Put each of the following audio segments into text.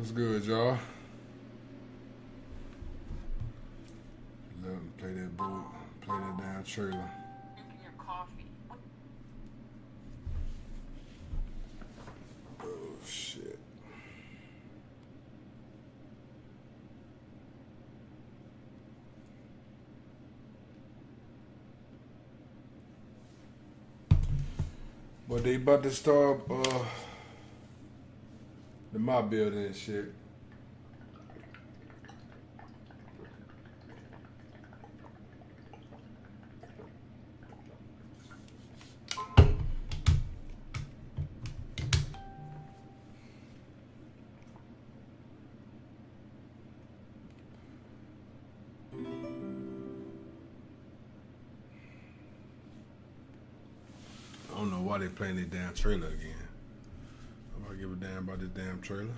What's good, y'all? Let him play that boat, play that damn trailer. Drinking your coffee. Oh shit. But they about to start the mob building and shit. I don't know why they playing this damn trailer again. I'm gonna give a damn about this damn trailer.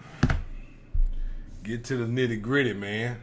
Get to the nitty gritty, man.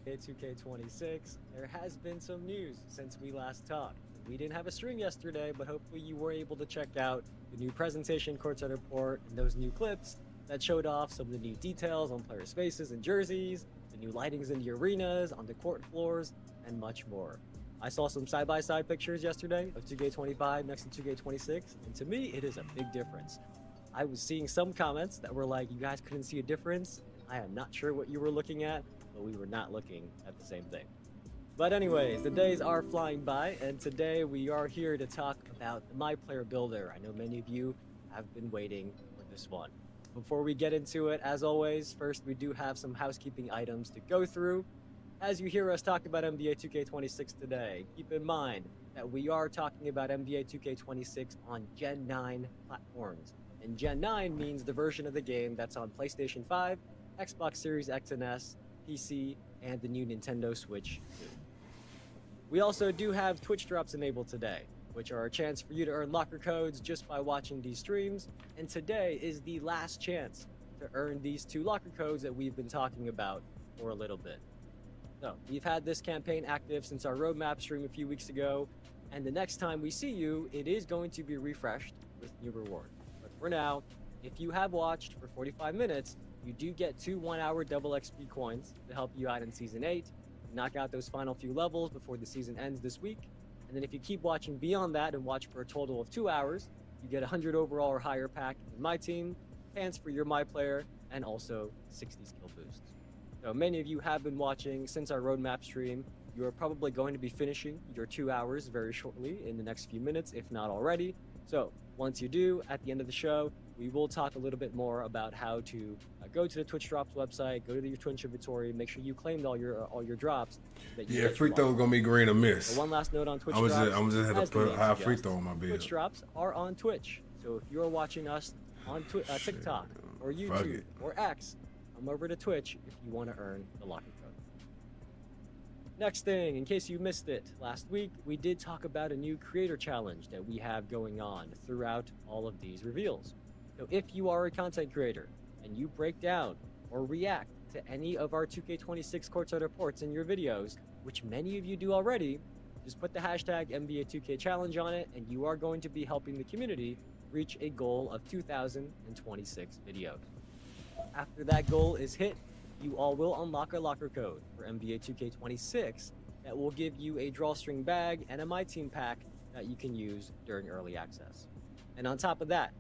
Nba2k26, there has been some news since we last talked. We didn't have a stream yesterday, but hopefully you were able to check out the new presentation courtside report and those new clips that showed off some of the new details on players' faces and jerseys, the new lightings in the arenas, on the court floors, and much more. I saw some side-by-side pictures yesterday of 2K25 next to 2K26, and to me, it is a big difference. I was seeing some comments that were like, you guys couldn't see a difference. I am not sure what you were looking at, but we were not looking at the same thing. But anyways, the days are flying by, and today we are here to talk about the My Player Builder. I know many of you have been waiting for this one. Before we get into it, as always, first we do have some housekeeping items to go through. As you hear us talk about NBA 2K26 today, keep in mind that we are talking about NBA 2K26 on Gen 9 platforms. And Gen 9 means the version of the game that's on PlayStation 5, Xbox Series X and S, PC, and the new Nintendo Switch 2. We also do have Twitch drops enabled today, which are a chance for you to earn locker codes just by watching these streams, and today is the last chance to earn these 2 locker codes that we've been talking about for a little bit. So, we've had this campaign active since our roadmap stream a few weeks ago, and the next time we see you, it is going to be refreshed with new rewards. But for now, if you have watched for 45 minutes, you do get 2 1-hour double XP coins to help you out in Season 8, knock out those final few levels before the season ends this week. And then if you keep watching beyond that and watch for a total of 2 hours, you get a 100 overall or higher pack in My Team, pants for your My Player, and also 60 skill boosts. So many of you have been watching since our roadmap stream. You are probably going to be finishing your 2 hours very shortly in the next few minutes, if not already. So once you do, at the end of the show, we will talk a little bit more about how to go to the Twitch Drops website, go to your Twitch inventory, make sure you claimed all your drops. Yeah, free throw gonna be green or miss. So one last note on Twitch I'm Drops. just have to put high free throw on my bill. Twitch Drops are on Twitch. So if you're watching us on TikTok or YouTube or X, come over to Twitch if you want to earn the locker code. Next thing, in case you missed it, last week we did talk about a new creator challenge that we have going on throughout all of these reveals. So if you are a content creator and you break down or react to any of our 2K26 courtside reports in your videos, which many of you do already, just put the hashtag NBA2K challenge on it and you are going to be helping the community reach a goal of 2,026 videos. After that goal is hit, you all will unlock a locker code for NBA 2K26 that will give you a drawstring bag and a My Team pack that you can use during early access. And on top of that,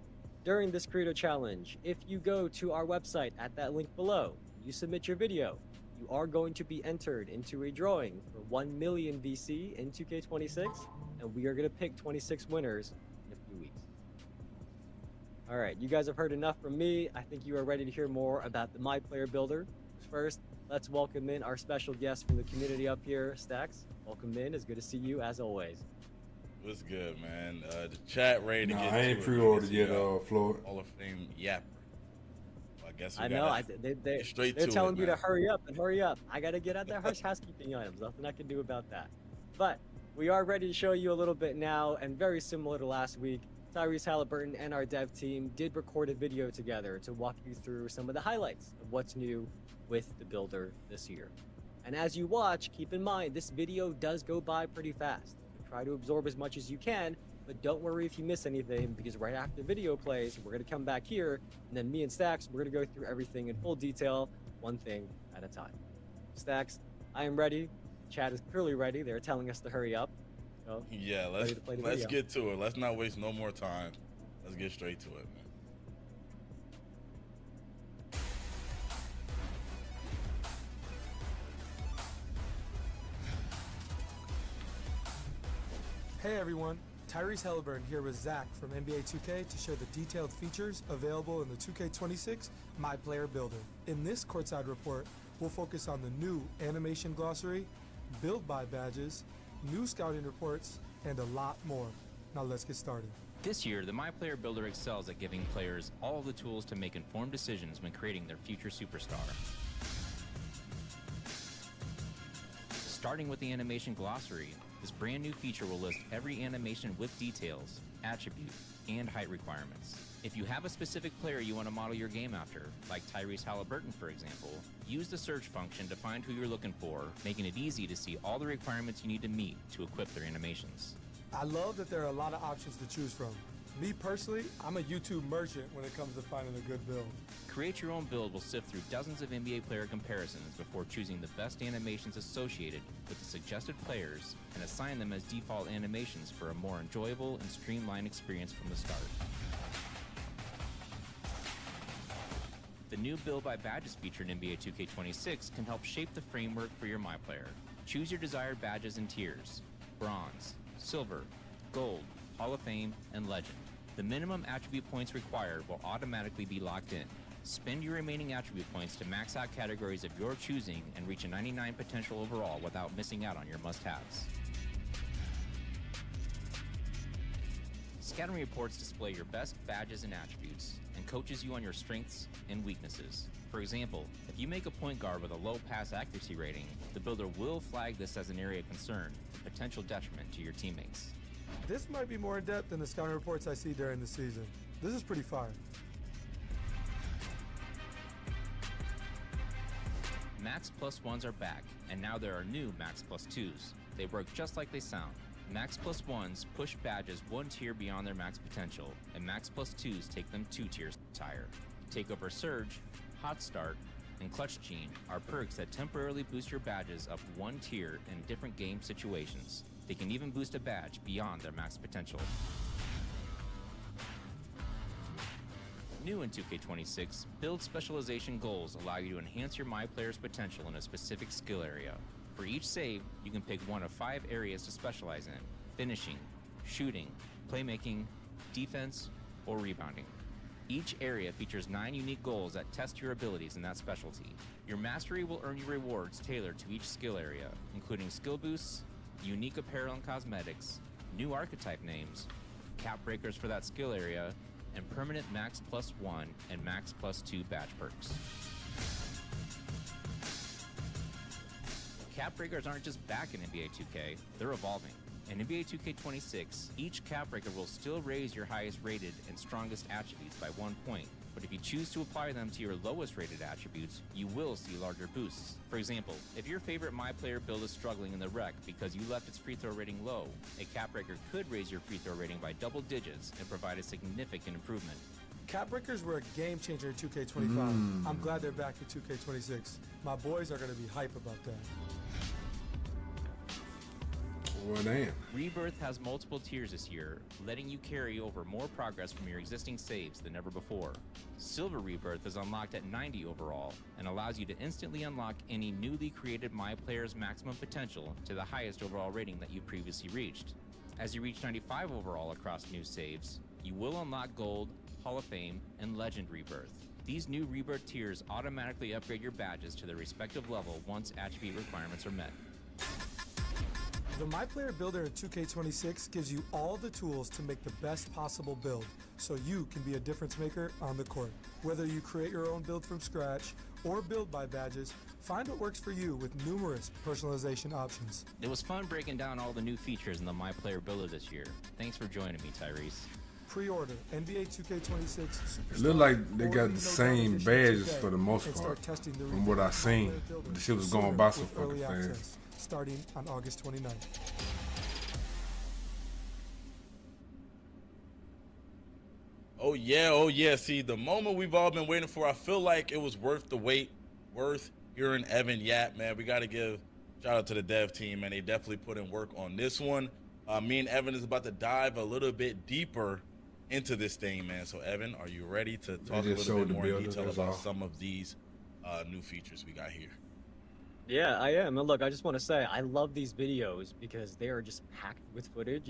during this creator challenge, if you go to our website at that link below, you submit your video, you are going to be entered into a drawing for 1 million VC in 2K26, and we are going to pick 26 winners in a few weeks. All right, you guys have heard enough from me. I think you are ready to hear more about the My Player Builder. First, let's welcome in our special guest from the community up here, Stacks. Welcome in. It's good to see you as always. What's good, man? The chat ready to No, get I ain't to pre-ordered it. yet, Floyd. Hall of Fame yapper. Well, I guess we I know. get straight They're to telling it, me to man. hurry up and hurry up. I got to get out their housekeeping items. Nothing I can do about that. But we are ready to show you a little bit now, and very similar to last week, Tyrese Halliburton and our dev team did record a video together to walk you through some of the highlights of what's new with the builder this year. And as you watch, keep in mind, this video does go by pretty fast. Try to absorb as much as you can, but don't worry if you miss anything, because right after the video plays, we're going to come back here, and then me and Stacks, we're going to go through everything in full detail, one thing at a time. Stacks, I am ready. Chat is clearly ready. They're telling us to hurry up. So, Yeah, ready to play the let's video. get to it. Let's not waste no more time. Let's get straight to it, man. Hey everyone, Tyrese Halliburton here with Zach from Nba2k to share the detailed features available in the 2K26 My Player Builder. In this courtside report, we'll focus on the new animation glossary, build by badges, new scouting reports, and a lot more. Now let's get started. This year, the My Player Builder excels at giving players all the tools to make informed decisions when creating their future superstar. Starting with the animation glossary, this brand new feature will list every animation with details, attribute, and height requirements. If you have a specific player you want to model your game after, like Tyrese Halliburton for example, use the search function to find who you're looking for, making it easy to see all the requirements you need to meet to equip their animations. I love that there are a lot of options to choose from. Me personally, I'm a YouTube merchant when it comes to finding a good build. Create your own build will sift through dozens of NBA player comparisons before choosing the best animations associated with the suggested players and assign them as default animations for a more enjoyable and streamlined experience from the start. The new Build by Badges feature in NBA 2K26 can help shape the framework for your My Player. Choose your desired badges and tiers: Bronze, Silver, Gold, Hall of Fame, and Legend. The minimum attribute points required will automatically be locked in. Spend your remaining attribute points to max out categories of your choosing and reach a 99 potential overall without missing out on your must-haves. Scouting reports display your best badges and attributes, and coaches you on your strengths and weaknesses. For example, if you make a point guard with a low pass accuracy rating, the builder will flag this as an area of concern, a potential detriment to your teammates. This might be more in-depth than the scouting reports I see during the season. This is pretty fire. Max Plus 1s are back, and now there are new Max Plus 2s. They work just like they sound. Max Plus 1s push badges one tier beyond their max potential, and Max Plus 2s take them 2 tiers higher. Takeover Surge, Hot Start, and Clutch Gene are perks that temporarily boost your badges up one tier in different game situations. They can even boost a badge beyond their max potential. New in 2K26, build specialization goals allow you to enhance your My Player's potential in a specific skill area. For each save, you can pick one of 5 areas to specialize in: finishing, shooting, playmaking, defense, or rebounding. Each area features 9 unique goals that test your abilities in that specialty. Your mastery will earn you rewards tailored to each skill area, including skill boosts, unique apparel and cosmetics, new archetype names, cap breakers for that skill area, and permanent Max Plus 1 and Max Plus 2 badge perks. Cap breakers aren't just back in NBA 2K, they're evolving. In NBA 2K26, each cap breaker will still raise your highest rated and strongest attributes by 1 point, but if you choose to apply them to your lowest rated attributes, you will see larger boosts. For example, if your favorite My Player build is struggling in the rec because you left its free throw rating low, a cap breaker could raise your free throw rating by double digits and provide a significant improvement. Cap breakers were a game changer in 2K25. I'm glad they're back in 2K26. My boys are going to be hype about that. Well, damn. Rebirth has multiple tiers this year, letting you carry over more progress from your existing saves than ever before. Silver Rebirth is unlocked at 90 overall and allows you to instantly unlock any newly created My Player's maximum potential to the highest overall rating that you previously reached. As you reach 95 overall across new saves, you will unlock Gold, Hall of Fame, and Legend Rebirth. These new Rebirth tiers automatically upgrade your badges to their respective level once attribute requirements are met. The My Player Builder in 2K26 gives you all the tools to make the best possible build, so you can be a difference maker on the court. Whether you create your own build from scratch or build by badges, find what works for you with numerous personalization options. It was fun breaking down all the new features in the My Player Builder this year. Thanks for joining me, Tyrese. Pre-order NBA 2K26 Superstar. It look like they or got even the $1 same edition badges today for the most and part. start testing the From what I revamped seen, My Player Builder the shit was sooner going by so with fucking early fast. access, starting on August 29th. Oh yeah. See, the moment we've all been waiting for, I feel like it was worth the wait, worth hearing Evan yap, man. We got to give shout out to the dev team, man. They definitely put in work on this one. Me and Evan is about to dive a little bit deeper into this thing, man. So Evan, are you ready to talk a just little showed bit the more in building, detail that's about all. some of these new features we got here? Yeah, I am. And look, I just want to say I love these videos because they are just packed with footage.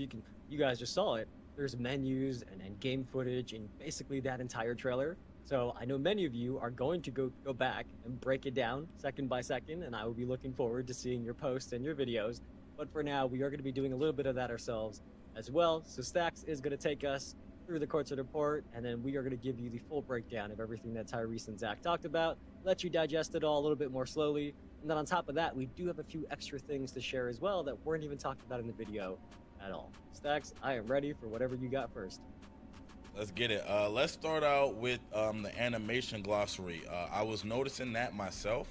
You guys just saw it. There's menus and game footage and basically that entire trailer. So I know many of you are going to go back and break it down second by second, and I will be looking forward to seeing your posts and your videos. But for now, we are going to be doing a little bit of that ourselves as well. So Stacks is going to take us through the courtside report, and then we are going to give you the full breakdown of everything that Tyrese and Zach talked about, let you digest it all a little bit more slowly. And then on top of that, we do have a few extra things to share as well that weren't even talked about in the video at all. Stacks, I am ready for whatever you got first. Let's get it. Let's start out with the animation glossary. I was noticing that myself.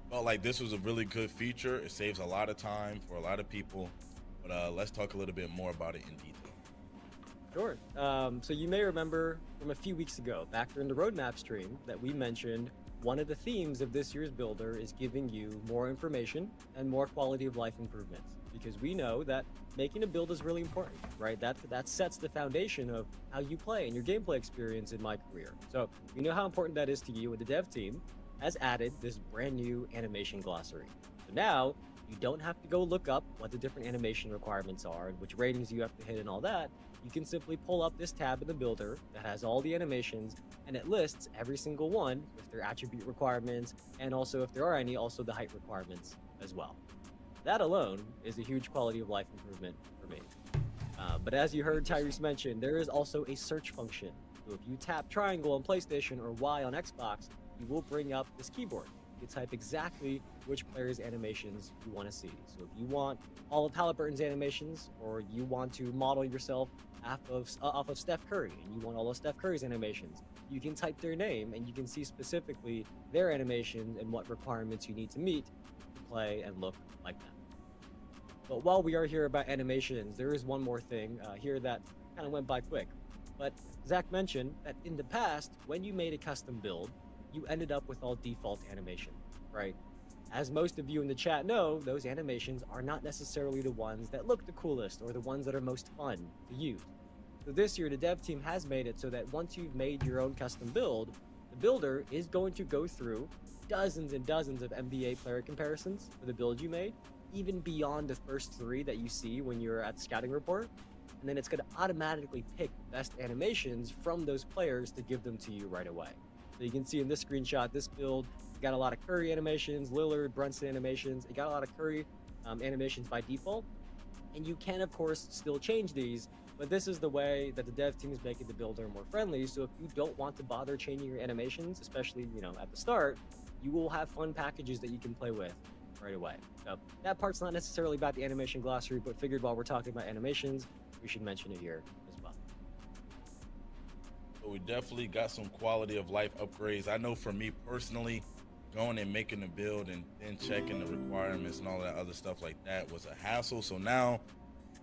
Felt like this was a really good feature. It saves a lot of time for a lot of people. But let's talk a little bit more about it in detail. Sure. So you may remember from a few weeks ago, back during the roadmap stream, that we mentioned one of the themes of this year's builder is giving you more information and more quality of life improvements. Because we know that making a build is really important, right? That sets the foundation of how you play and your gameplay experience in my career. So we know how important that is to you, and the dev team has added this brand new animation glossary. So now you don't have to go look up what the different animation requirements are and which ratings you have to hit and all that. You can simply pull up this tab in the builder that has all the animations, and it lists every single one with their attribute requirements, and also, if there are any, also the height requirements as well. That alone is a huge quality of life improvement for me. But as you heard Tyrese mention, there is also a search function. So if you tap triangle on PlayStation or Y on Xbox, you will bring up this keyboard. You can type exactly which player's animations you want to see. So if you want all of Halliburton's animations, or you want to model yourself off of Steph Curry, and you want all of Steph Curry's animations, you can type their name and you can see specifically their animations and what requirements you need to meet to play and look like them. But while we are here about animations, there is one more thing here that kind of went by quick. But Zach mentioned that in the past, when you made a custom build, you ended up with all default animation, right? As most of you in the chat know, those animations are not necessarily the ones that look the coolest or the ones that are most fun to use. So this year, the dev team has made it so that once you've made your own custom build, the builder is going to go through dozens and dozens of NBA player comparisons for the build you made, even beyond the first 3 that you see when you're at the scouting report. And then it's going to automatically pick the best animations from those players to give them to you right away. So you can see in this screenshot, this build got a lot of Curry animations, Lillard, Brunson animations. It got a lot of Curry animations by default. And you can, of course, still change these, but this is the way that the dev team is making the builder more friendly. So if you don't want to bother changing your animations, especially, at the start, you will have fun packages that you can play with right away. So that part's not necessarily about the animation glossary, but figured while we're talking about animations, we should mention it here as well. So we definitely got some quality of life upgrades. I know for me personally, going and making the build and then checking the requirements and all that other stuff like that was a hassle. So now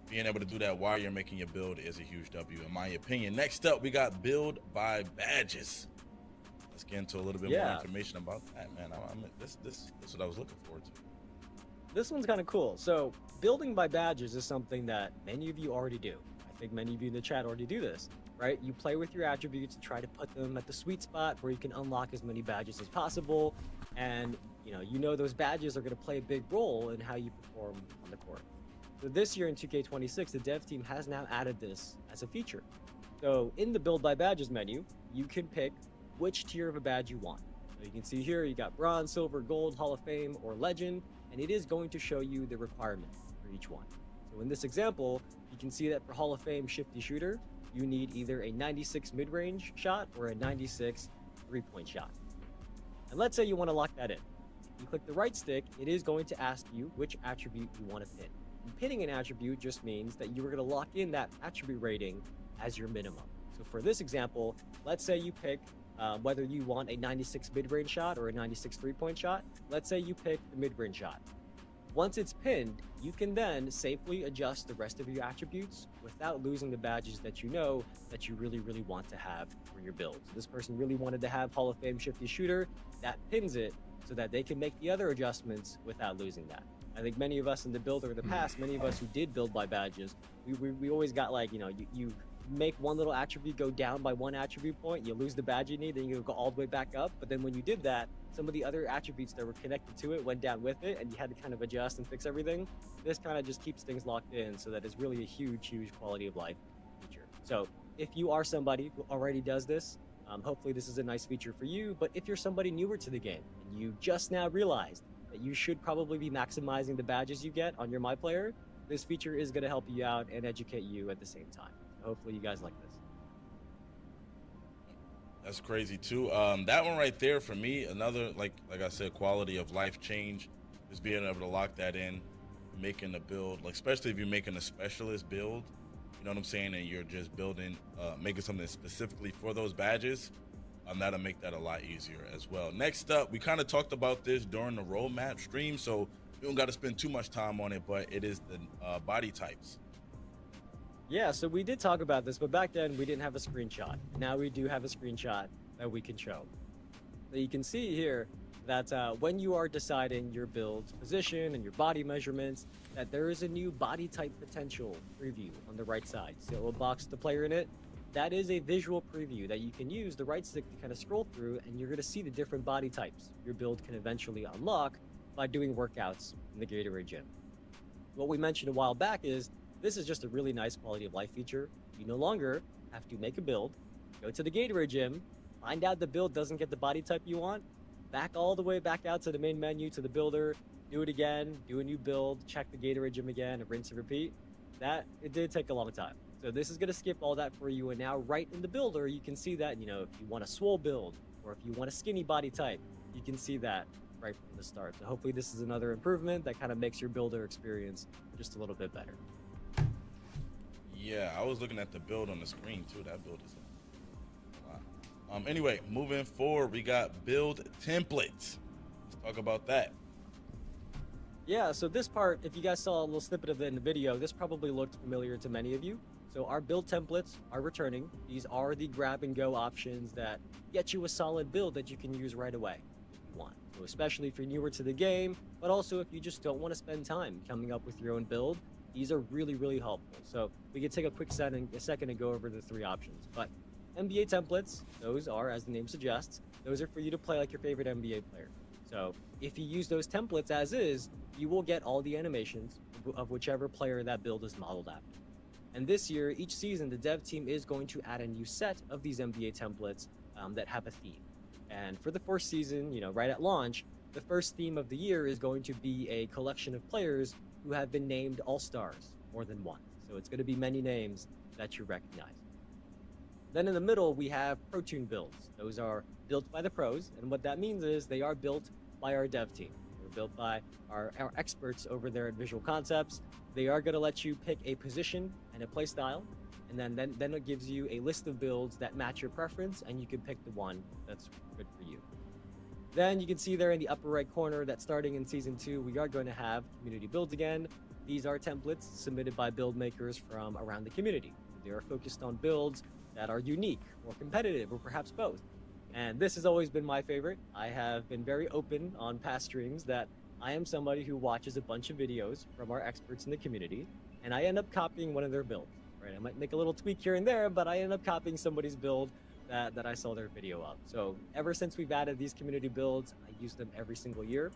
being able to do that while you're making your build is a huge W in my opinion. Next up, we got build by badges. Let's get into a little bit more information about that, man. This is what I was looking forward to. This one's kind of cool. So building by badges is something that many of you already do. I think many of you in the chat already do this, right? You play with your attributes, try to put them at the sweet spot where you can unlock as many badges as possible. And you know those badges are going to play a big role in how you perform on the court. So this year in 2K26, the dev team has now added this as a feature. So in the build by badges menu, you can pick which tier of a badge you want. So you can see here, you got bronze, silver, gold, Hall of Fame, or legend, and it is going to show you the requirements for each one. So in this example, you can see that for Hall of Fame Shifty Shooter, you need either a 96 mid-range shot or a 96 three-point shot. And let's say you want to lock that in. You click the right stick, it is going to ask you which attribute you want to pin. And pinning an attribute just means that you are going to lock in that attribute rating as your minimum. So for this example, let's say you pick whether you want a 96 mid-range shot or a 96 three-point shot. Let's say you pick the mid-range shot. Once it's pinned, you can then safely adjust the rest of your attributes without losing the badges that you know that you really, really want to have for your build. So this person really wanted to have Hall of Fame Shifty Shooter. That pins it so that they can make the other adjustments without losing that. I think many of us in the build or in the past, many of us who did build by badges, we always got like, you make one little attribute go down by one attribute point, you lose the badge you need, then you go all the way back up. But then when you did that, some of the other attributes that were connected to it went down with it, and you had to kind of adjust and fix everything. This kind of just keeps things locked in, so that it's really a huge, huge quality of life feature. So if you are somebody who already does this, hopefully this is a nice feature for you. But if you're somebody newer to the game and you just now realized that you should probably be maximizing the badges you get on your My Player, this feature is going to help you out and educate you at the same time. Hopefully you guys like this. That's crazy too. That one right there for me, another like I said, quality of life change is being able to lock that in, making a build, like especially if you're making a specialist build, you know what I'm saying, and you're just building, making something specifically for those badges. That'll make that a lot easier as well. Next up, we kind of talked about this during the roadmap stream, so we don't got to spend too much time on it, but it is the body types. Yeah, so we did talk about this, but back then we didn't have a screenshot. Now we do have a screenshot that we can show. So you can see here that when you are deciding your build's position and your body measurements, that there is a new body type potential preview on the right side. So it will box the player in it. That is a visual preview that you can use the right stick to kind of scroll through, and you're going to see the different body types your build can eventually unlock by doing workouts in the Gatorade gym. What we mentioned a while back is this is just a really nice quality of life feature. You no longer have to make a build, go to the Gatorade gym, find out the build doesn't get the body type you want, back all the way back out to the main menu to the builder, do it again, do a new build, check the Gatorade gym again, and rinse and repeat. It did take a long time. So this is going to skip all that for you, and now right in the builder, you can see that, if you want a swole build or if you want a skinny body type, you can see that right from the start. So hopefully this is another improvement that kind of makes your builder experience just a little bit better. Yeah, I was looking at the build on the screen too. That build is a lot. Anyway, moving forward, we got build templates. Let's talk about that. Yeah, so this part, if you guys saw a little snippet of it in the video, this probably looked familiar to many of you. So our build templates are returning. These are the grab and go options that get you a solid build that you can use right away if you want. So especially if you're newer to the game, but also if you just don't want to spend time coming up with your own build, these are really, really helpful. So we can take a quick second and go over the three options. But NBA templates, those are, as the name suggests, those are for you to play like your favorite NBA player. So if you use those templates as is, you will get all the animations of whichever player that build is modeled after. And this year, each season, the dev team is going to add a new set of these NBA templates that have a theme. And for the first season, right at launch, the first theme of the year is going to be a collection of players who have been named All-Stars more than once. So it's going to be many names that you recognize. Then in the middle, we have ProTune builds. Those are built by the pros, and what that means is they are built by our dev team. They're built by our experts over there at Visual Concepts. They are going to let you pick a position and a play style, and then it gives you a list of builds that match your preference, and you can pick the one that's good for you. Then you can see there in the upper right corner that starting in Season 2, we are going to have community builds again. These are templates submitted by build makers from around the community. They are focused on builds that are unique or competitive or perhaps both. And this has always been my favorite. I have been very open on past streams that I am somebody who watches a bunch of videos from our experts in the community, and I end up copying one of their builds. Right? I might make a little tweak here and there, but I end up copying somebody's build that I saw their video of. So ever since we've added these community builds, I use them every single year.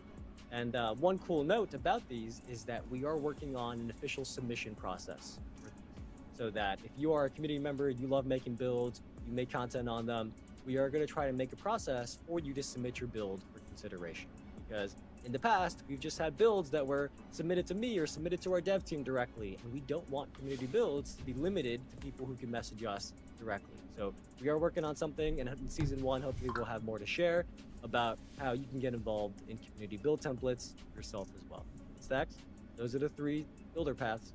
And one cool note about these is that we are working on an official submission process for these. so that if you are a community member, you love making builds, you make content on them, we are going to try to make a process for you to submit your build for consideration. Because in the past, we've just had builds that were submitted to me or submitted to our dev team directly, and we don't want community builds to be limited to people who can message us directly. So we are working on something, and in season 1, hopefully we'll have more to share about how you can get involved in community build templates yourself as well. Stacks, those are the 3 builder paths.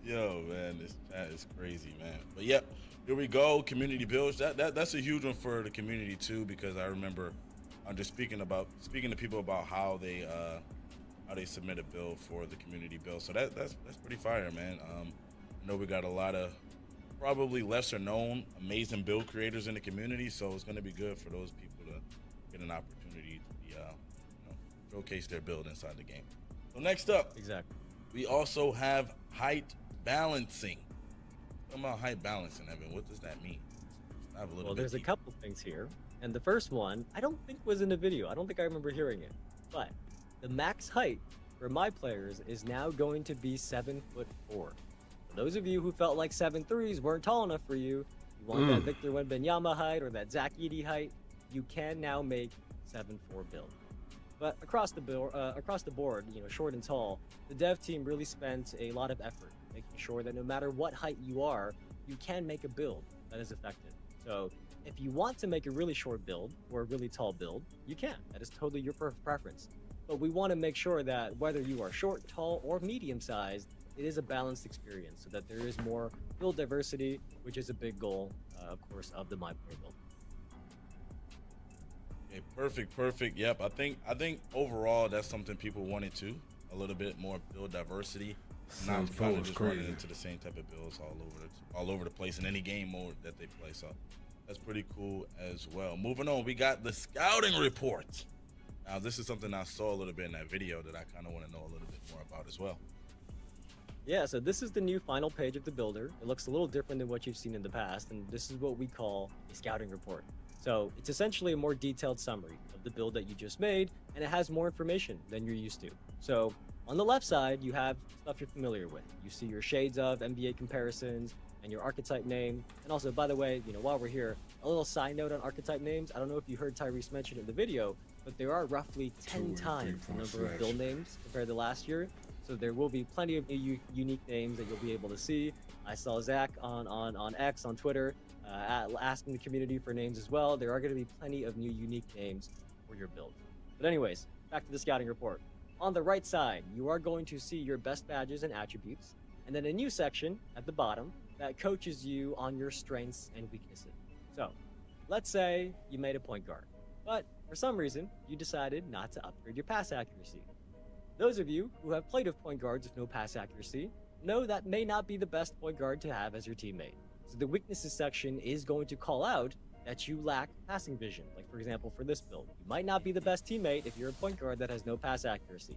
Yo, man, this chat is crazy, man. But yep, here we go. Community builds. That's a huge one for the community too, because I remember I'm just speaking to people about how they submit a build for the community build. So that's pretty fire, man. I know we got a lot of probably lesser known amazing build creators in the community, so it's going to be good for those people to get an opportunity to be, showcase their build inside the game. So next up, Exactly. we also have height balancing. Talking about height balancing, Evan, what does that mean? Dive a little Well, bit there's a deeper. couple things here. And the first one, I don't think was in the video. I don't think I remember hearing it. But the max height for my players is now going to be 7'4". For those of you who felt like 7'3s weren't tall enough for you, you want that Victor Wembanyama height or that Zach Edey height, you can now make 7'4" build. But across the board, short and tall, the dev team really spent a lot of effort making sure that no matter what height you are, you can make a build that is effective. So if you want to make a really short build or a really tall build, you can. That is totally your preference. But we want to make sure that whether you are short, tall, or medium-sized, it is a balanced experience so that there is more build diversity, which is a big goal, of course, of the My Player build. Okay, perfect. Yep, I think overall that's something people wanted too. A little bit more build diversity. Not 7'4" kind of is just crazy. running into the same type of builds all over the place in any game mode that they play. So that's pretty cool as well. Moving on, we got the scouting report. Now this is something I saw a little bit in that video that I kind of want to know a little bit more about as well. Yeah, so this is the new final page of the builder. It looks a little different than what you've seen in the past, and this is what we call a scouting report. So it's essentially a more detailed summary of the build that you just made, and it has more information than you're used to. So on the left side, you have stuff you're familiar with. You see your shades of NBA comparisons and your archetype name. And also, by the way, while we're here, a little side note on archetype names. I don't know if you heard Tyrese mention it in the video, but there are roughly 10 times the number of build names compared to last year. So there will be plenty of new unique names that you'll be able to see. I saw Zach on X, on Twitter, asking the community for names as well. There are going to be plenty of new unique names for your build. But anyways, back to the scouting report. On the right side, you are going to see your best badges and attributes, and then a new section at the bottom that coaches you on your strengths and weaknesses. So let's say you made a point guard, but for some reason, you decided not to upgrade your pass accuracy. Those of you who have played with point guards with no pass accuracy know that may not be the best point guard to have as your teammate. So the weaknesses section is going to call out that you lack passing vision. Like for example, for this build, you might not be the best teammate if you're a point guard that has no pass accuracy.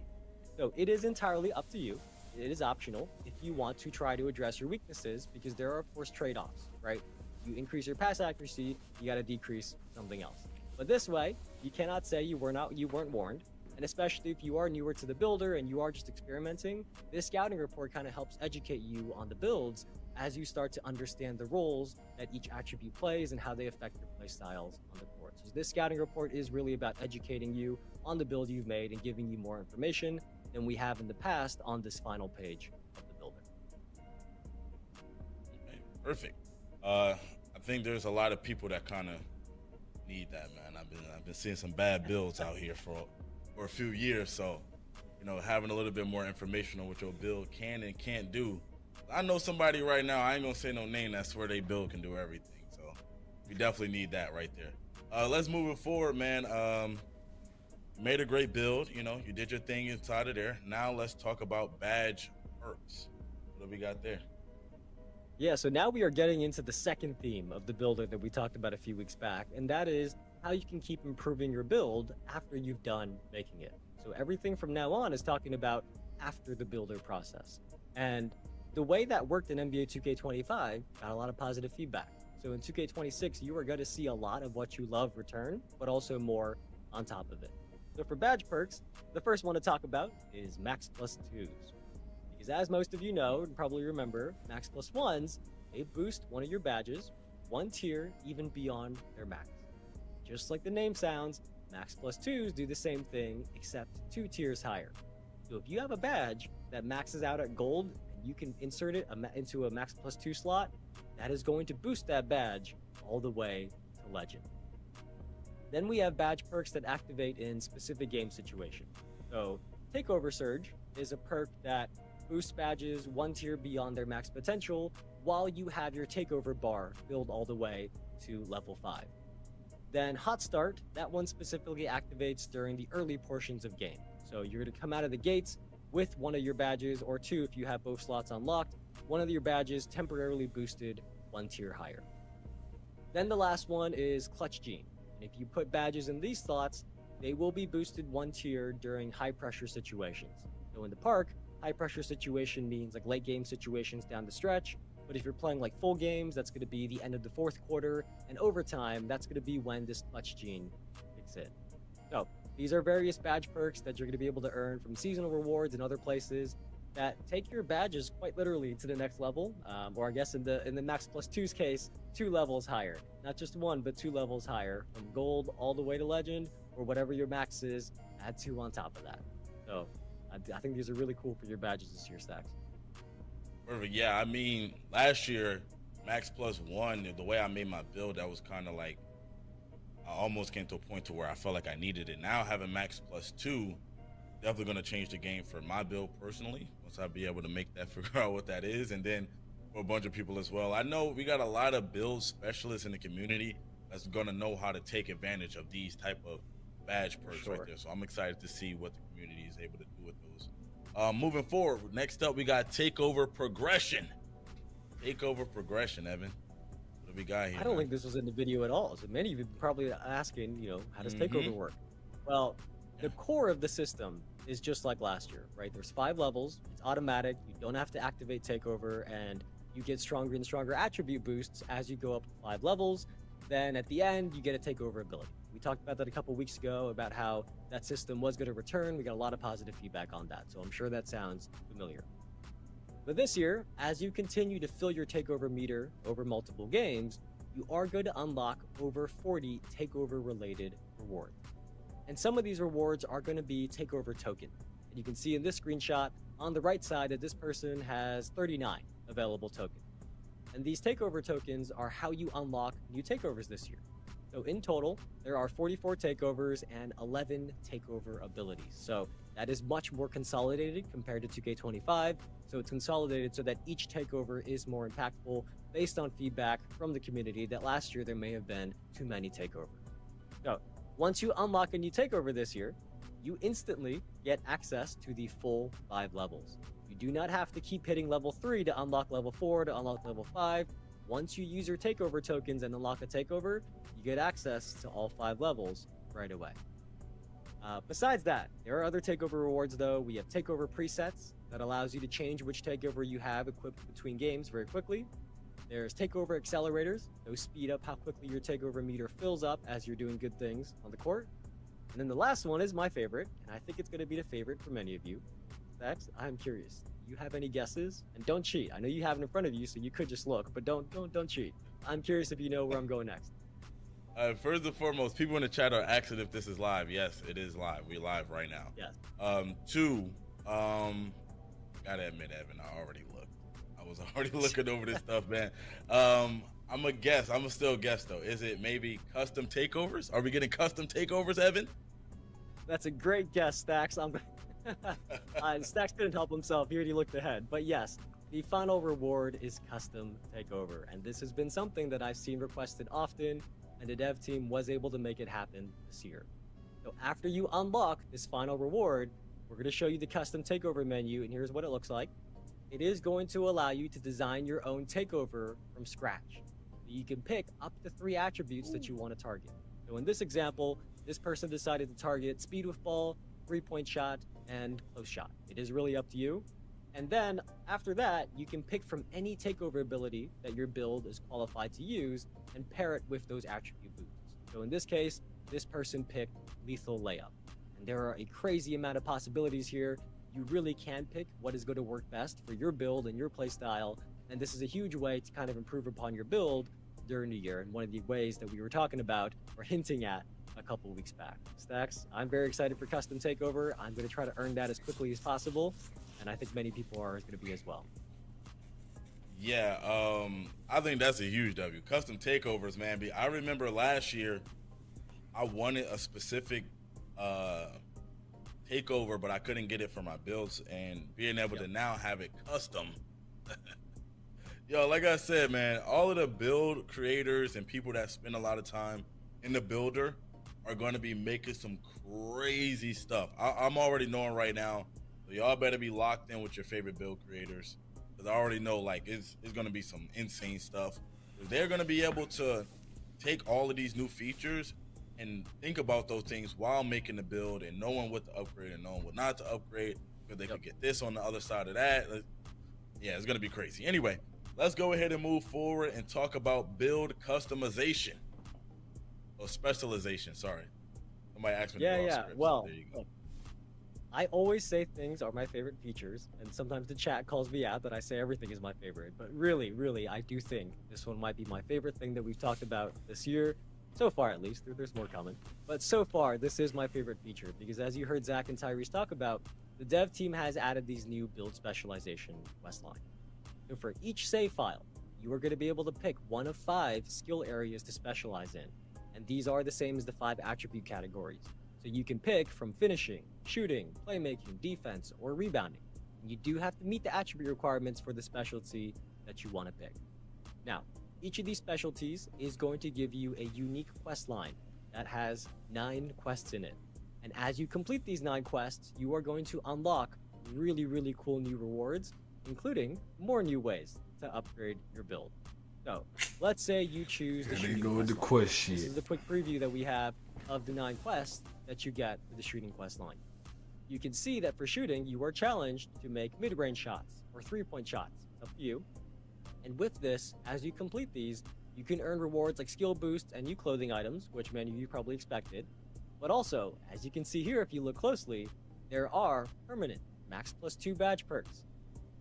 So it is entirely up to you. It is optional if you want to try to address your weaknesses, because there are of course trade-offs, right? You increase your pass accuracy, you got to decrease something else. But this way, you cannot say you weren't warned. And especially if you are newer to the builder and you are just experimenting, this scouting report kind of helps educate you on the builds as you start to understand the roles that each attribute plays and how they affect your play styles on the court. So this scouting report is really about educating you on the build you've made and giving you more information than we have in the past on this final page of the builder. Okay, perfect. I think there's a lot of people that kind of need that, man. I've been seeing some bad builds out here for a few years, so having a little bit more information on what your build can and can't do. I know somebody right now, I ain't gonna say no name, that's where they build can do everything, so we definitely need that right there. Let's move it forward, man. You made a great build, you did your thing inside of there. Now let's talk about badge perks. What do we got there? Yeah, so now we are getting into the second theme of the builder that we talked about a few weeks back, and that is how you can keep improving your build after you've done making it. So everything from now on is talking about after the builder process. And the way that worked in NBA 2k25 got a lot of positive feedback. So in 2k26, you are going to see a lot of what you love return, but also more on top of it. So for badge perks, the first one to talk about is max +2s. Because Because as most of you know and probably remember, Max Plus Ones, they boost one of your badges one tier even beyond their max. Just like the name sounds, Max Plus 2s do the same thing, except 2 tiers higher. So if you have a badge that maxes out at gold and you can insert it into a Max Plus 2 slot, that is going to boost that badge all the way to legend. Then we have badge perks that activate in specific game situations. So Takeover Surge is a perk that boosts badges one tier beyond their max potential while you have your takeover bar filled all the way to level 5. Then Hot Start, that one specifically activates during the early portions of game. So you're going to come out of the gates with one of your badges, or 2 if you have both slots unlocked, one of your badges temporarily boosted one tier higher. Then the last one is Clutch Gene. And if you put badges in these slots, they will be boosted one tier during high pressure situations. So in the park, high pressure situation means like late game situations down the stretch. But if you're playing like full games, that's going to be the end of the 4th quarter, and overtime, that's going to be when this Clutch Gene kicks in. So these are various badge perks that you're going to be able to earn from seasonal rewards and other places that take your badges quite literally to the next level, or I guess in the Max Plus 2's case, 2 levels higher. Not just 1, but 2 levels higher, from gold all the way to legend, or whatever your max is, add 2 on top of that. So I think these are really cool for your badges this year, Stacks. Perfect. Yeah, I mean, last year, Max Plus 1, the way I made my build, that was kind of like, I almost came to a point to where I felt like I needed it. Now having Max Plus 2, definitely going to change the game for my build personally, once I be able to make that, figure out what that is, and then for a bunch of people as well. I know we got a lot of build specialists in the community that's going to know how to take advantage of these type of badge perks right there. So I'm excited to see what the community is able to do with those. Moving forward, next up we got Takeover Progression. Takeover Progression, Evan. What do we got here? I don't think this was in the video at all. So many of you probably asking, how does Takeover work? Well, the core of the system is just like last year, right? There's 5 levels. It's automatic. You don't have to activate Takeover, and you get stronger and stronger attribute boosts as you go up 5 levels. Then at the end, you get a Takeover ability. We talked about that a couple weeks ago about how that system was going to return. We got a lot of positive feedback on that, so I'm sure that sounds familiar. But this year, as you continue to fill your Takeover meter over multiple games, you are going to unlock over 40 Takeover-related rewards. And some of these rewards are going to be Takeover tokens. And you can see in this screenshot on the right side that this person has 39 available tokens. And these Takeover tokens are how you unlock new Takeovers this year. So in total, there are 44 takeovers and 11 takeover abilities. So that is much more consolidated compared to 2K25. So it's consolidated so that each takeover is more impactful based on feedback from the community that last year there may have been too many takeovers. So once you unlock a new takeover this year, you instantly get access to the full 5 levels. You do not have to keep hitting level 3 to unlock level 4 to unlock level 5. Once you use your takeover tokens and unlock a takeover, you get access to all 5 levels right away. Besides that, there are other takeover rewards though. We have takeover presets that allows you to change which takeover you have equipped between games very quickly. There's takeover accelerators. Those speed up how quickly your takeover meter fills up as you're doing good things on the court. And then the last one is my favorite, and I think it's going to be the favorite for many of you. Stacks, I'm curious. Do you have any guesses? And don't cheat. I know you have it in front of you, so you could just look, but don't cheat. I'm curious if you know where I'm going next. First and foremost, people in the chat are asking if this is live. Yes, it is live. We're live right now. Yes. 2, gotta admit, Evan, I already looked. I was already looking over this stuff, man. I'm a guess. I'm a still guess though. Is it maybe custom takeovers? Are we getting custom takeovers, Evan? That's a great guess, Stacks. Stacks couldn't help himself. He already looked ahead. But yes, the final reward is custom takeover. And this has been something that I've seen requested often, and the dev team was able to make it happen this year. So after you unlock this final reward, we're going to show you the custom takeover menu, and here's what it looks like. It is going to allow you to design your own takeover from scratch. You can pick up to 3 attributes that you want to target. So in this example, this person decided to target speed with ball, 3-point shot, and close shot. It is really up to you. And then after that, you can pick from any takeover ability that your build is qualified to use and pair it with those attribute boosts. So in this case, this person picked lethal layup. And there are a crazy amount of possibilities here. you really can pick what is going to work best for your build and your play style. And this is a huge way to kind of improve upon your build during the year. And one of the ways that we were talking about or hinting at a couple weeks back. Stacks, I'm very excited for Custom Takeover. I'm going to try to earn that as quickly as possible. And I think many people are going to be as well. Yeah, I think that's a huge W. Custom takeovers, man. I remember last year I wanted a specific takeover, but I couldn't get it for my builds, and being able to now have it custom. Yo, like I said, man, all of the build creators and people that spend a lot of time in the builder are going to be making some crazy stuff. I'm already knowing right now, so y'all better be locked in with your favorite build creators, because I already know, like, it's going to be some insane stuff. They're going to be able to take all of these new features and think about those things while making the build and knowing what to upgrade and knowing what not to upgrade, because they could get this on the other side of that. Yeah, it's going to be crazy. Anyway, let's go ahead and move forward and talk about build customization. Or specialization, sorry. Somebody asked me to draw a script, Well, so there you go. I always say things are my favorite features, and sometimes the chat calls me out that I say everything is my favorite. But really, I do think this one might be my favorite thing that we've talked about this year. So far, at least. There's more coming. But so far, this is my favorite feature, because as you heard Zach and Tyrese talk about, the dev team has added these new build specialization quest line. So for each save file, you are going to be able to pick one of 5 skill areas to specialize in. And these are the same as the 5 attribute categories. So you can pick from finishing, shooting, playmaking, defense, or rebounding. And you do have to meet the attribute requirements for the specialty that you want to pick. Now, each of these specialties is going to give you a unique quest line that has 9 quests in it. And as you complete these 9 quests, you are going to unlock really cool new rewards, including more new ways to upgrade your build. So, let's say you choose the There they shooting go with the quest quest line. This shit. is the quick preview that we have of the 9 quests that you get for the shooting quest line. You can see that for shooting, you are challenged to make mid-range shots or 3-point shots. It's up to you. And with this, as you complete these, you can earn rewards like skill boosts and new clothing items, which many of you probably expected. But also, as you can see here if you look closely, there are permanent max +2 badge perks,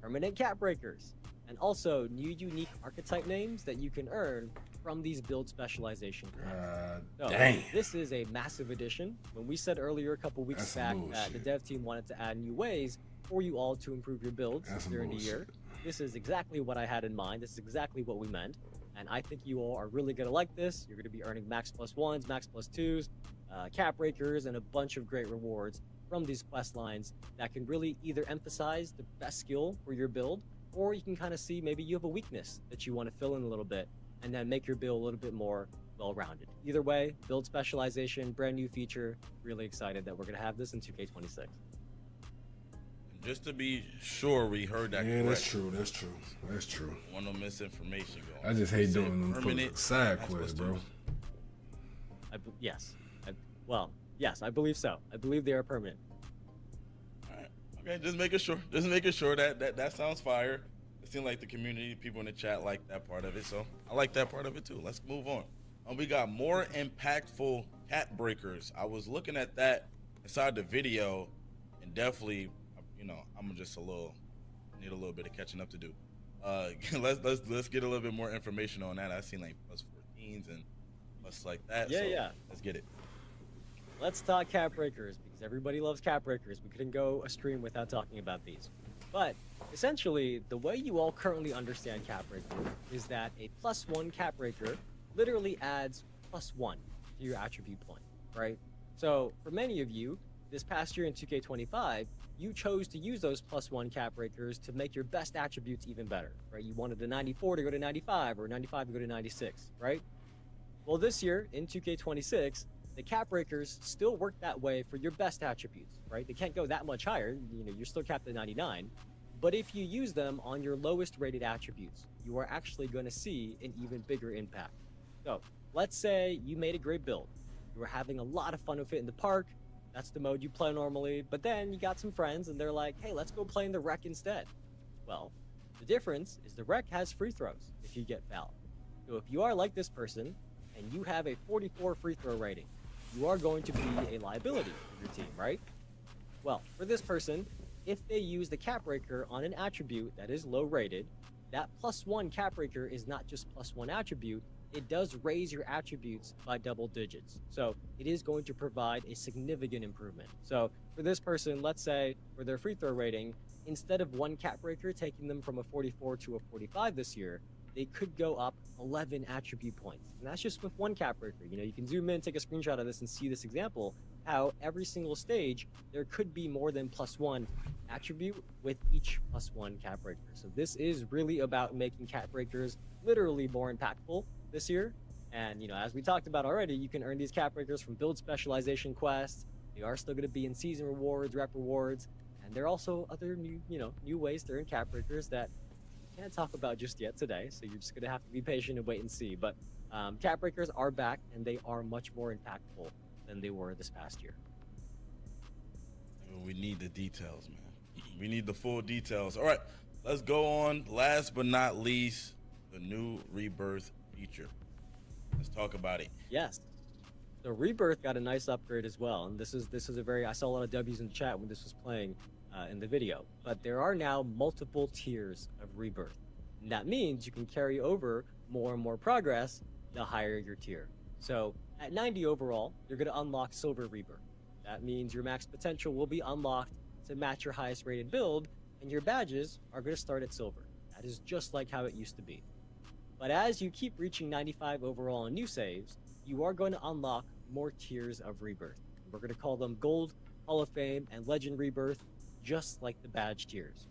permanent cap breakers, and also new unique archetype names that you can earn from these build specialization quests. So, Dang. this is a massive addition. When we said earlier a couple weeks That's back some that the bullshit. dev team wanted to add new ways for you all to improve your builds That's some during the year, bullshit. this is exactly what I had in mind. This is exactly what we meant. And I think you all are really going to like this. You're going to be earning max +1s, max +2s, cap breakers, and a bunch of great rewards from these quest lines that can really either emphasize the best skill for your build, or you can kind of see maybe you have a weakness that you want to fill in a little bit and then make your build a little bit more well-rounded. Either way, build specialization, brand new feature. Really excited that we're going to have this in 2K26. Just to be sure we heard that Yeah, correct. that's true. Want no misinformation going. I just hate Said doing them permanent for side max quests, +2s. bro. Yes, I believe so. I believe they are permanent. All right. Okay, just making sure. Just making sure that sounds fire. It seemed like the community, people in the chat like that part of it, so I like that part of it too. Let's move on. We got more impactful cap breakers. I was looking at that inside the video, and definitely, I'm just need a little bit of catching up to do. Let's get a little bit more information on that. I've seen like +14s and plus like that. Yeah. Let's get it. Let's talk cap breakers, because everybody loves cap breakers. We couldn't go a stream without talking about these. But essentially, the way you all currently understand cap breakers is that a +1 cap breaker literally adds +1 to your attribute point, right? So for many of you, this past year in 2K25, you chose to use those +1 cap breakers to make your best attributes even better, right? You wanted a 94 to go to 95 or 95 to go to 96, right? Well, this year in 2K26, the cap breakers still work that way for your best attributes, right? They can't go that much higher. You're still capped at 99. But if you use them on your lowest rated attributes, you are actually going to see an even bigger impact. So let's say you made a great build. You were having a lot of fun with it in the park. That's the mode you play normally. But then you got some friends and they're like, hey, let's go play in the rec instead. Well, the difference is the rec has free throws if you get fouled. So if you are like this person and you have a 44 free throw rating, you are going to be a liability for your team, right? Well, for this person, if they use the cap breaker on an attribute that is low rated, that +1 cap breaker is not just +1 attribute, it does raise your attributes by double digits. So it is going to provide a significant improvement. So for this person, let's say for their free throw rating, instead of one cap breaker taking them from a 44 to a 45 this year, they could go up 11 attribute points. And that's just with one cap breaker. You know, you can zoom in, take a screenshot of this and see this example, how every single stage, there could be more than +1 attribute with each +1 cap breaker. So this is really about making cap breakers literally more impactful this year. And, you know, as we talked about already, you can earn these cap breakers from build specialization quests. They are still going to be in season rewards, rep rewards, and there are also other new ways to earn cap breakers that we can't talk about just yet today. So you're just going to have to be patient and wait and see. But cap breakers are back, and they are much more impactful than they were this past year. We need the details, man. We need the full details. All right, let's go on. Last but not least, the new Rebirth feature. Let's talk about it. Yes. The Rebirth got a nice upgrade as well. And this is a very, I saw a lot of W's in the chat when this was playing in the video. But there are now multiple tiers of Rebirth. And that means you can carry over more and more progress the higher your tier. So at 90 overall, you're going to unlock Silver Rebirth. That means your max potential will be unlocked to match your highest rated build, and your badges are going to start at Silver. That is just like how it used to be. But as you keep reaching 95 overall on new saves, you are going to unlock more tiers of Rebirth. We're going to call them Gold, Hall of Fame, and Legend Rebirth, just like the badge tiers.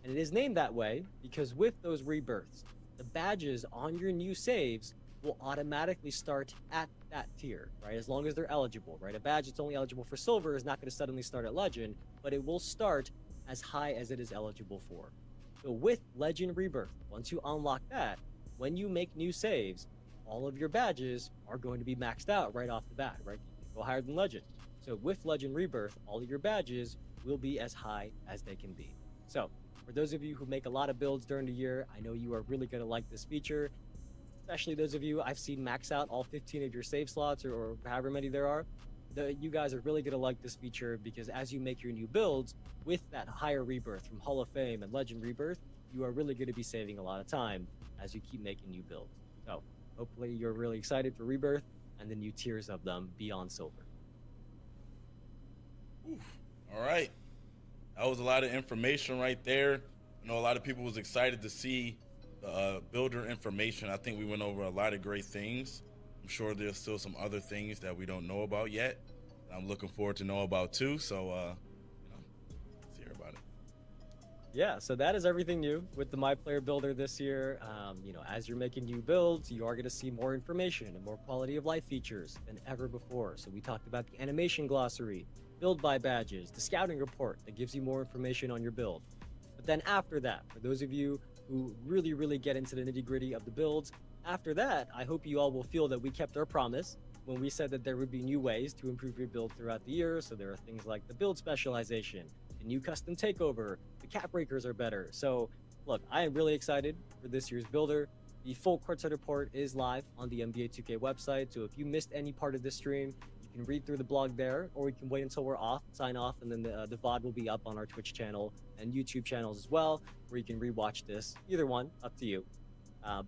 And it is named that way because with those Rebirths, the badges on your new saves will automatically start at that tier, right? As long as they're eligible, right? A badge that's only eligible for Silver is not going to suddenly start at Legend, but it will start as high as it is eligible for. So with Legend Rebirth, once you unlock that, when you make new saves, all of your badges are going to be maxed out right off the bat, right? Go higher than Legend. So with Legend Rebirth, all of your badges will be as high as they can be. So for those of you who make a lot of builds during the year, I know you are really going to like this feature, especially those of you I've seen max out all 15 of your save slots or however many there are. You guys are really going to like this feature because as you make your new builds with that higher Rebirth from Hall of Fame and Legend Rebirth, you are really going to be saving a lot of time as you keep making new builds. So hopefully you're really excited for Rebirth and the new tiers of them beyond Silver. Oof. All right. That was a lot of information right there. I know a lot of people was excited to see the builder information. I think we went over a lot of great things. I'm sure there's still some other things that we don't know about yet. I'm looking forward to know about too. So, let's hear about it. Yeah, so that is everything new with the My Player Builder this year. As you're making new builds, you are going to see more information and more quality of life features than ever before. So we talked about the animation glossary, build by badges, the scouting report that gives you more information on your build. But then after that, for those of you who really get into the nitty-gritty of the builds, after that, I hope you all will feel that we kept our promise when we said that there would be new ways to improve your build throughout the year. So there are things like the build specialization, the new custom takeover, the cap breakers are better. So look, I am really excited for this year's builder. The full courtside report is live on the NBA2K website. So if you missed any part of this stream, you can read through the blog there, or we can wait until we're off, sign off, and then the VOD will be up on our Twitch channel and YouTube channels as well, where you can rewatch this. Either one, up to you.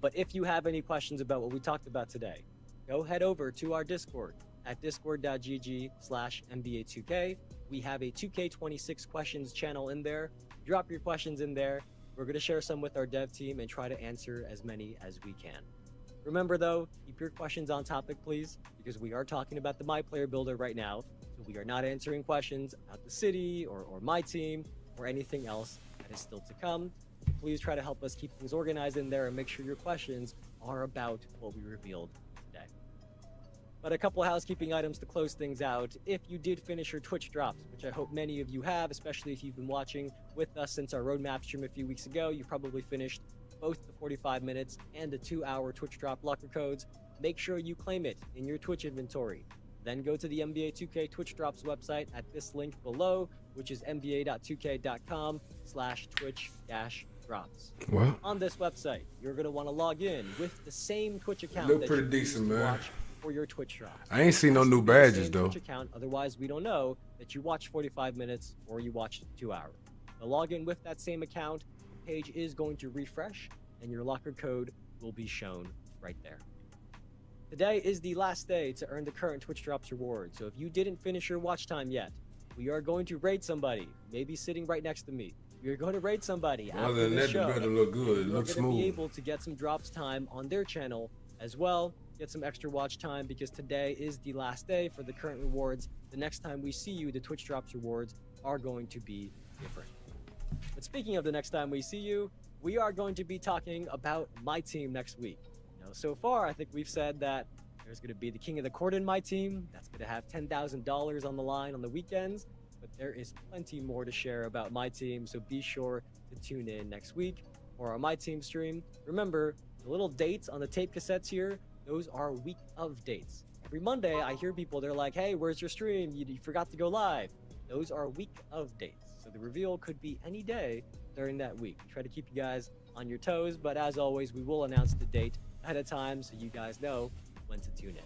But if you have any questions about what we talked about today, go head over to our Discord at discord.gg/NBA2K. We have a 2K26 questions channel in there. Drop your questions in there. We're going to share some with our dev team and try to answer as many as we can. Remember though, keep your questions on topic, please, because we are talking about the My Player Builder right now. So we are not answering questions about the city or my team or anything else that is still to come. Please try to help us keep things organized in there and make sure your questions are about what we revealed today. But a couple housekeeping items to close things out. If you did finish your Twitch drops, which I hope many of you have, especially if you've been watching with us since our roadmap stream a few weeks ago, you probably finished both the 45 minutes and the 2-hour Twitch drop locker codes. Make sure you claim it in your Twitch inventory. Then go to the NBA2K Twitch drops website at this link below, which is nba2k.com/twitch-drops. Well, On this website, you're going to want to log in with the same Twitch account look that pretty you decent, used to man. watch for your Twitch drops. I ain't seen no It has new to be the badges same though. Twitch account, otherwise we don't know that you watched 45 minutes or you watched 2 hours. log in with that same account. The page is going to refresh, and your locker code will be shown right there. Today is the last day to earn the current Twitch Drops reward, so if you didn't finish your watch time yet, we are going to raid somebody, maybe sitting right next to me. We are going to raid somebody Other after than this that, show. the better look good. It You're looks going to be smooth. able to get some drops time on their channel as well. Get some extra watch time because today is the last day for the current rewards. The next time we see you, the Twitch Drops rewards are going to be different. But speaking of the next time we see you, we are going to be talking about my team next week. So far, I think we've said that there's going to be the king of the court in my team. That's going to have $10,000 on the line on the weekends. But there is plenty more to share about my team, so be sure to tune in next week for our My Team stream. Remember, the little dates on the tape cassettes here, those are week of dates. Every Monday, I hear people, they're like, hey, where's your stream? You forgot to go live. Those are week of dates. So the reveal could be any day during that week. Try to keep you guys on your toes, but as always, we will announce the date ahead of time so you guys know when to tune in.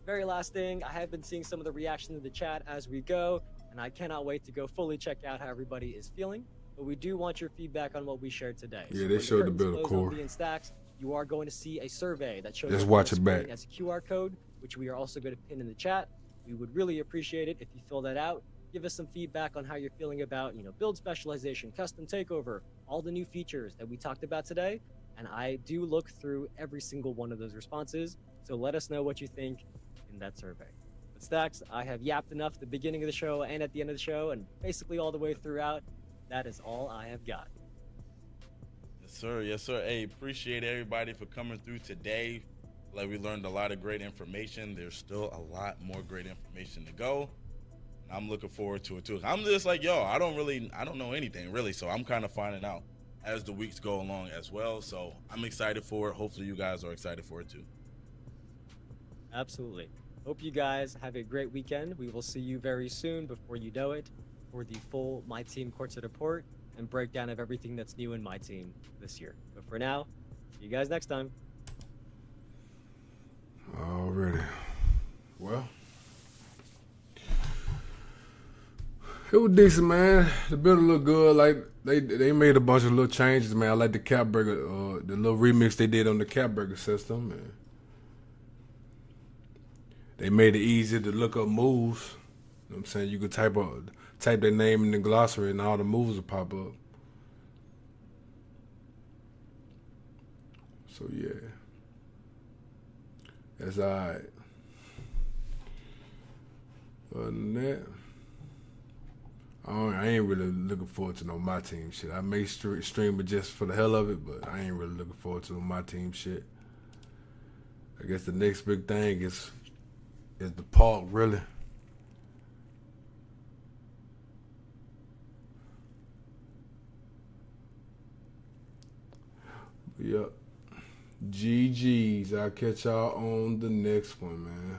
Very last thing, I have been seeing some of the reaction in the chat as we go, and I cannot wait to go fully check out how everybody is feeling. But we do want your feedback on what we shared today. Yeah, So they when showed the curtains build close core. on V and Stacks, you are going to see a survey that shows Let's up watch on it the back. screen as a QR code, which we are also going to pin in the chat. We would really appreciate it if you fill that out. Give us some feedback on how you're feeling about, build specialization, custom takeover, all the new features that we talked about today. And I do look through every single one of those responses. So let us know what you think in that survey. But Stacks, I have yapped enough at the beginning of the show and at the end of the show, and basically all the way throughout. That is all I have got. Yes, sir. Yes, sir. Hey, appreciate everybody for coming through today. Like, we learned a lot of great information. There's still a lot more great information to go. And I'm looking forward to it too. I'm just like, I don't know anything really. So I'm kind of finding out as the weeks go along as well. So I'm excited for it. Hopefully you guys are excited for it too. Absolutely. Hope you guys have a great weekend. We will see you very soon before you know it for the full My Team Courtside Report and breakdown of everything that's new in My Team this year. But for now, see you guys next time. Already. Well, it was decent, man. The build looked good. Like they made a bunch of little changes, man. I like the cap burger, the little remix they did on the cap burger system. And they made it easy to look up moves. You know what I'm saying? You could type their name in the glossary and all the moves will pop up. So yeah. That's alright. Other than that, I ain't really looking forward to no My Team shit. I may stream it just for the hell of it, but I ain't really looking forward to no My Team shit. I guess the next big thing is the park, really. Yep. GG's. I'll catch y'all on the next one, man.